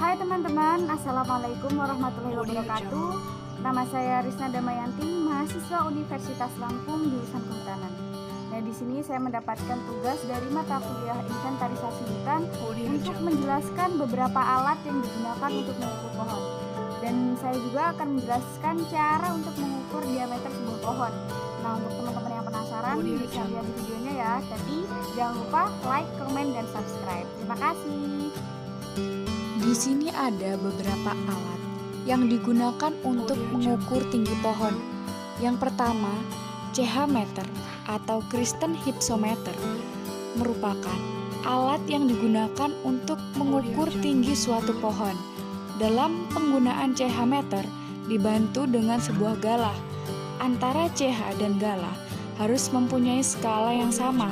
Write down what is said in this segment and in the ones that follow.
Hai teman-teman, Assalamualaikum warahmatullahi wabarakatuh. Nama saya Risna Damayanti, mahasiswa Universitas Lampung jurusan Kehutanan. Nah, di sini saya mendapatkan tugas dari mata kuliah inventarisasi hutan untuk menjelaskan beberapa alat yang digunakan untuk mengukur pohon. Dan saya juga akan menjelaskan cara untuk mengukur diameter sebuah pohon. Nah, untuk teman-teman yang penasaran bisa lihat di videonya ya. Tapi jangan lupa like, comment, dan subscribe. Terima kasih. Di sini ada beberapa alat yang digunakan untuk mengukur tinggi pohon. Yang pertama, CH meter atau Kristen hypsometer merupakan alat yang digunakan untuk mengukur tinggi suatu pohon. Dalam penggunaan CH meter dibantu dengan sebuah galah. Antara CH dan galah harus mempunyai skala yang sama.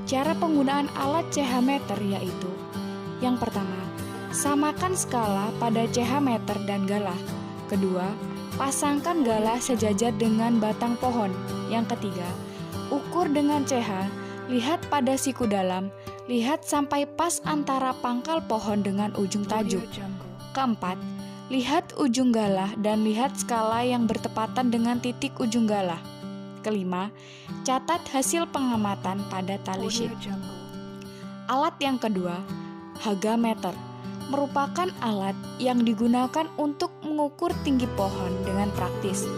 Cara penggunaan alat CH meter yaitu: yang pertama, samakan skala pada CH meter dan galah. Kedua, pasangkan galah sejajar dengan batang pohon. Yang ketiga, ukur dengan CH, lihat pada siku dalam, lihat sampai pas antara pangkal pohon dengan ujung tajuk. Keempat, lihat ujung galah dan lihat skala yang bertepatan dengan titik ujung galah. Kelima, catat hasil pengamatan pada tali sheet. Alat yang kedua, hagameter, merupakan alat yang digunakan untuk mengukur tinggi pohon dengan praktis.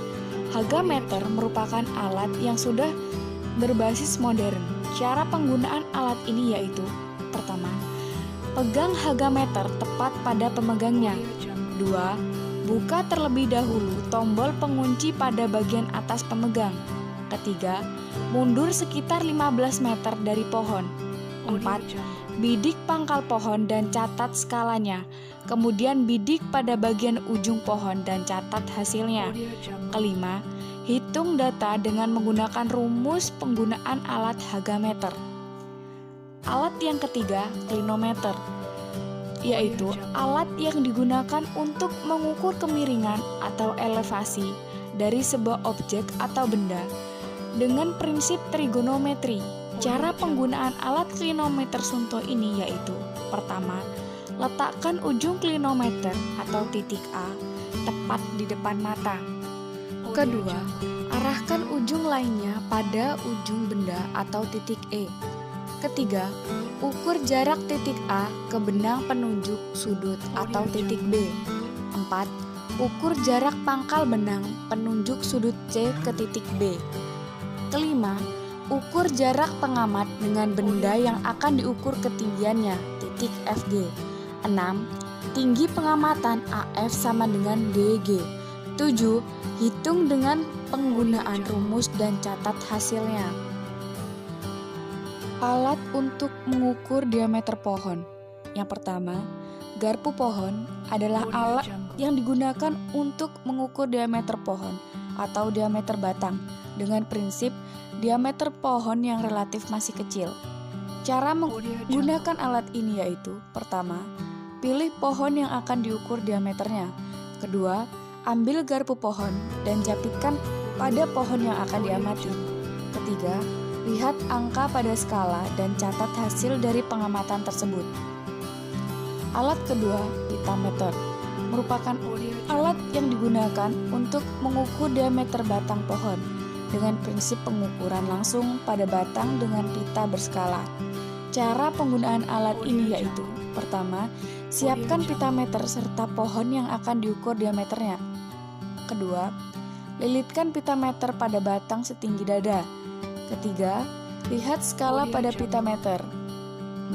Hagameter merupakan alat yang sudah berbasis modern. Cara penggunaan alat ini yaitu: pertama, pegang hagameter tepat pada pemegangnya. Dua, buka terlebih dahulu tombol pengunci pada bagian atas pemegang. Ketiga, mundur sekitar 15 meter dari pohon. Empat, bidik pangkal pohon dan catat skalanya. Kemudian bidik pada bagian ujung pohon dan catat hasilnya. Kelima, hitung data dengan menggunakan rumus penggunaan alat hagameter. Alat yang ketiga, klinometer, yaitu alat yang digunakan untuk mengukur kemiringan atau elevasi dari sebuah objek atau benda dengan prinsip trigonometri. Cara penggunaan alat klinometer Sunto ini yaitu: pertama, letakkan ujung klinometer atau titik A tepat di depan mata. Kedua, arahkan ujung lainnya pada ujung benda atau titik E. Ketiga, ukur jarak titik A ke benang penunjuk sudut atau titik B. Empat, ukur jarak pangkal benang penunjuk sudut C ke titik B. Kelima, ukur jarak pengamat dengan benda yang akan diukur ketinggiannya, titik FG. 6. Tinggi pengamatan AF sama dengan DG. 7. Hitung dengan penggunaan rumus dan catat hasilnya. Alat untuk mengukur diameter pohon. Yang pertama, garpu pohon adalah alat yang digunakan untuk mengukur diameter pohon atau diameter batang dengan prinsip diameter pohon yang relatif masih kecil. Cara menggunakan alat ini yaitu: pertama, pilih pohon yang akan diukur diameternya. Kedua, ambil garpu pohon dan japitkan pada pohon yang akan diamati. Ketiga, lihat angka pada skala dan catat hasil dari pengamatan tersebut. Alat kedua, pitameter, merupakan alat yang digunakan untuk mengukur diameter batang pohon dengan prinsip pengukuran langsung pada batang dengan pita berskala. Cara penggunaan alat ini yaitu: pertama, siapkan pitameter serta pohon yang akan diukur diameternya. Kedua, lilitkan pitameter pada batang setinggi dada. Ketiga, lihat skala pada pitameter.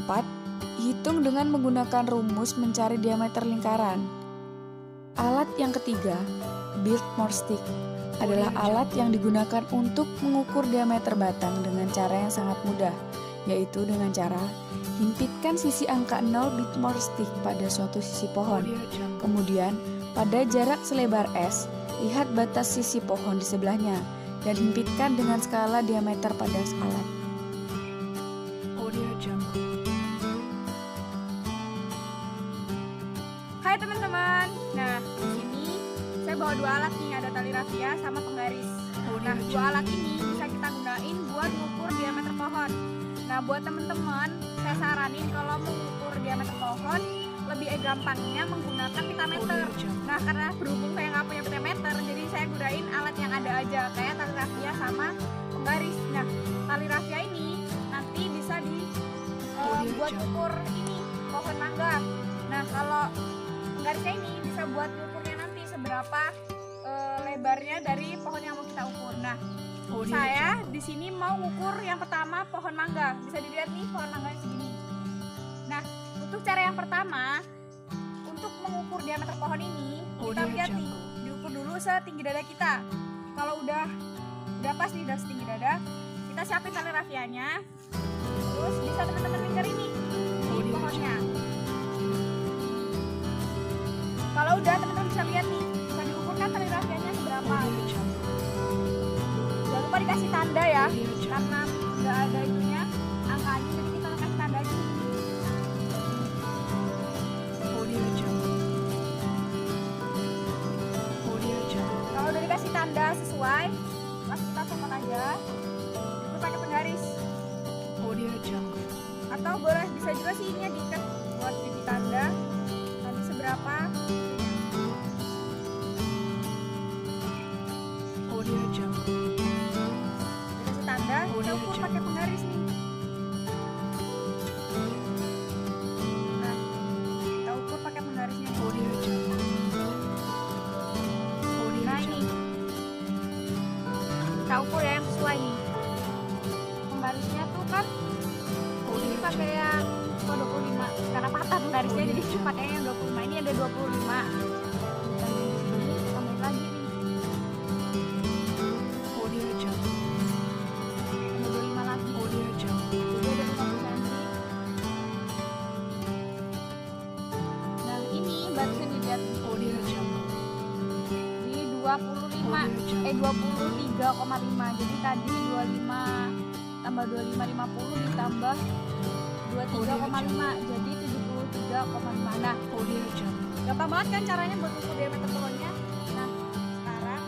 4. Hitung dengan menggunakan rumus mencari diameter lingkaran. Alat yang ketiga, Biltmore stick, adalah alat yang digunakan untuk mengukur diameter batang dengan cara yang sangat mudah, yaitu dengan cara himpitkan sisi angka 0 Biltmore stick pada suatu sisi pohon. Kemudian, pada jarak selebar S, lihat batas sisi pohon di sebelahnya dan himpitkan dengan skala diameter pada alat. Hai teman-teman. Nah, di sini saya bawa dua alat nih, ada tali rafia sama penggaris. Nah, dua alat ini bisa kita gunain buat mengukur diameter pohon. Nah, buat teman-teman, saya saranin kalau mau mengukur diameter pohon, lebih gampangnya menggunakan pitameter. Nah, karena berhubung saya nggak punya pitameter, jadi saya gunain alat yang ada aja, kayak tali rafia sama penggaris. Nah, tali rafia ini nanti bisa buat ukur ini pohon mangga. Nah, kalau penggarisnya ini bisa buat ukurnya nanti seberapa lebarnya dari pohon yang mau kita ukur. Nah, saya di sini mau ukur yang pertama pohon mangga. Bisa dilihat nih pohon mangga segini. Nah, untuk cara yang pertama, untuk mengukur diameter pohon ini, kita lihat nih, diukur dulu setinggi dada kita. Kalau udah pas nih, udah setinggi dada, kita siapin tali rafianya. Terus bisa teman-teman lingkar ini di pohonnya. Kalau udah, teman-teman bisa lihat nih, bisa diukurkan tali rafianya seberapa. Jangan lupa dikasih tanda ya, karena nggak ada itunya angkanya, jadi kita kasih tanda aja. Kalau udah dikasih tanda sesuai, langsung kita copot aja. Terus pakai penggaris. Atau boleh bisa juga sih ini diikat buat jadi tanda nanti seberapa. Dikasih tanda, kita ukur pakai penggaris nih. Nah, kita ukur pakai penggarisnya nih. Nah, ini kita ukur ya yang sesuai nih. Penggarisnya tuh kan ini pakai yang 25 karena patah penggarisnya, jadi pakai yang 25. Ini ada 25. Dan di sini tambahin lagi nih. Ada 25 lagi. Jadi ada 50 cm. Nah, ini barusan dilihat di 23,5. Jadi tadi 25 tambah 25 50 ditambah 23,5 jadi 73,5. Nah, gampang banget kan caranya buat ukur diameter pohonnya. Nah, sekarang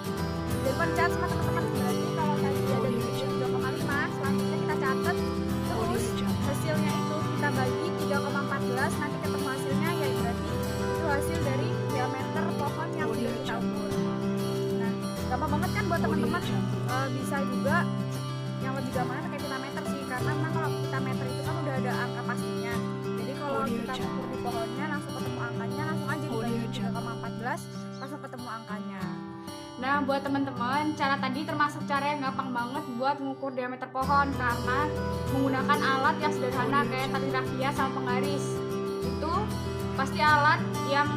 jangan catat sama teman-teman. Berarti kalau tadi ada 73,5, selanjutnya kita catat terus hasilnya itu kita bagi 3,14, nanti ketemu hasilnya, ya berarti itu hasil dari diameter pohon yang sudah kita ukur. Nah, gampang banget kan buat teman-teman. Bisa juga yang lebih gampang pakai pitameter sih, karena memang kalau pitameter itu kan udah ada angka pastinya. Jadi kalau kita ukur di pohonnya langsung ketemu angkanya, langsung aja dibagi 3,14, langsung ketemu angkanya. Nah, buat teman-teman, cara tadi termasuk cara yang gampang banget buat mengukur diameter pohon karena menggunakan alat yang sederhana kayak tali rafia sama penggaris. Itu pasti alat yang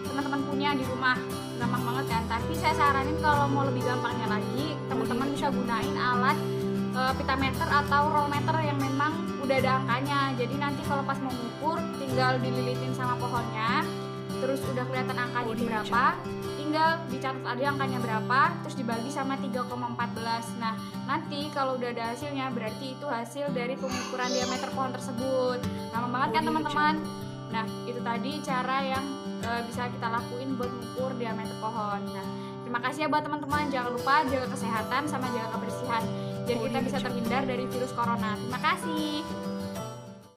teman-teman punya di rumah. Gampang banget kan, tapi saya saranin kalau mau lebih gampangnya lagi, teman-teman bisa gunain alat pitameter atau rollmeter yang memang udah ada angkanya. Jadi nanti kalau pas mau mengukur tinggal dililitin sama pohonnya, terus udah kelihatan angkanya berapa, tinggal dicatat aja angkanya berapa, terus dibagi sama 3,14. Nah, nanti kalau udah ada hasilnya berarti itu hasil dari pengukuran diameter pohon tersebut. Gampang banget kan teman-teman? Nah, itu tadi cara yang bisa kita lakuin buat mengukur diameter pohon. Nah, terima kasih ya buat teman-teman. Jangan lupa jaga kesehatan sama jaga kebersihan, biar kita bisa terhindar dari virus corona. Terima kasih.